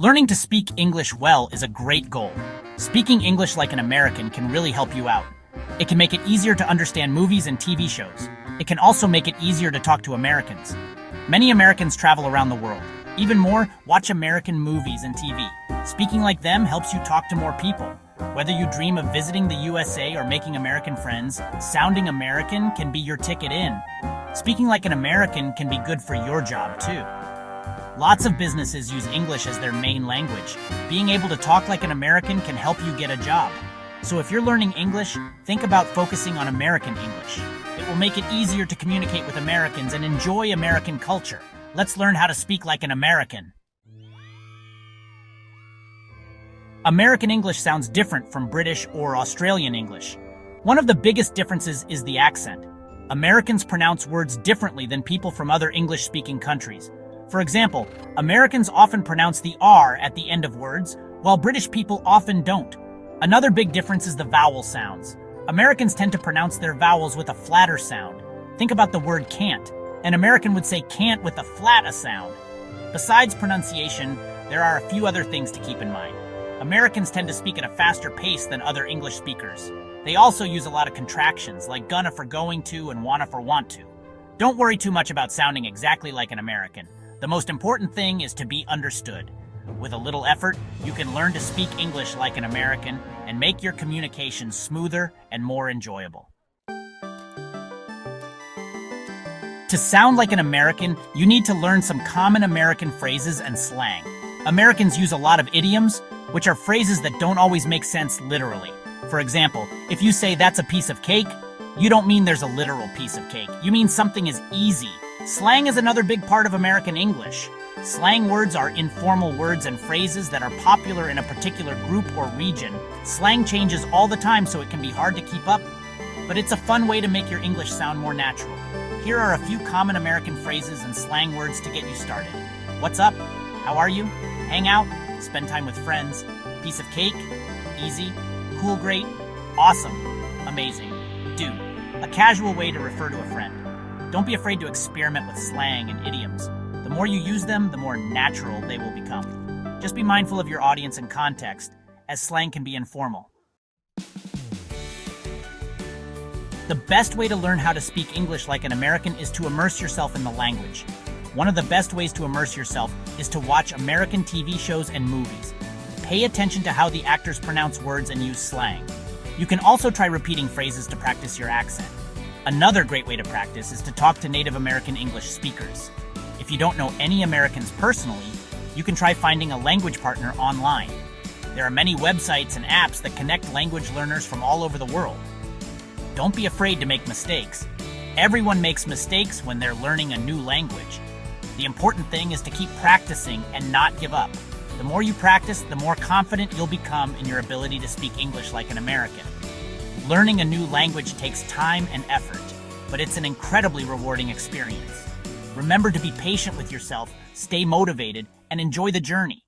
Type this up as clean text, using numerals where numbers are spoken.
Learning to speak English well is a great goal. Speaking English like an American can really help you out. It can make it easier to understand movies and TV shows. It can also make it easier to talk to Americans. Many Americans travel around the world. Even more, watch American movies and TV. Speaking like them helps you talk to more people. Whether you dream of visiting the USA or making American friends, sounding American can be your ticket in. Speaking like an American can be good for your job, too. Lots of businesses use English as their main language. Being able to talk like an American can help you get a job. So if you're learning English, think about focusing on American English. It will make it easier to communicate with Americans and enjoy American culture. Let's learn how to speak like an American. American English sounds different from British or Australian English. One of the biggest differences is the accent. Americans pronounce words differently than people from other English-speaking countries. For example, Americans often pronounce the R at the end of words, while British people often don't. Another big difference is the vowel sounds. Americans tend to pronounce their vowels with a flatter sound. Think about the word can't. An American would say can't with a flat sound. Besides pronunciation, there are a few other things to keep in mind. Americans tend to speak at a faster pace than other English speakers. They also use a lot of contractions, like gonna for going to and wanna for want to. Don't worry too much about sounding exactly like an American. The most important thing is to be understood. With a little effort, you can learn to speak English like an American and make your communication smoother and more enjoyable. To sound like an American, you need to learn some common American phrases and slang. Americans use a lot of idioms, which are phrases that don't always make sense literally. For example, if you say that's a piece of cake, you don't mean there's a literal piece of cake. You mean something is easy. Slang is another big part of American English. Slang words are informal words and phrases that are popular in a particular group or region. Slang changes all the time, so it can be hard to keep up, but it's a fun way to make your English sound more natural. Here are a few common American phrases and slang words to get you started. What's up? How are you? Hang out? Spend time with friends? Piece of cake? Easy? Cool, great? Awesome? Amazing? Dude? A casual way to refer to a friend. Don't be afraid to experiment with slang and idioms. The more you use them, the more natural they will become. Just be mindful of your audience and context, as slang can be informal. The best way to learn how to speak English like an American is to immerse yourself in the language. One of the best ways to immerse yourself is to watch American TV shows and movies. Pay attention to how the actors pronounce words and use slang. You can also try repeating phrases to practice your accent. Another great way to practice is to talk to Native American English speakers. If you don't know any Americans personally, you can try finding a language partner online. There are many websites and apps that connect language learners from all over the world. Don't be afraid to make mistakes. Everyone makes mistakes when they're learning a new language. The important thing is to keep practicing and not give up. The more you practice, the more confident you'll become in your ability to speak English like an American. Learning a new language takes time and effort, but it's an incredibly rewarding experience. Remember to be patient with yourself, stay motivated, and enjoy the journey.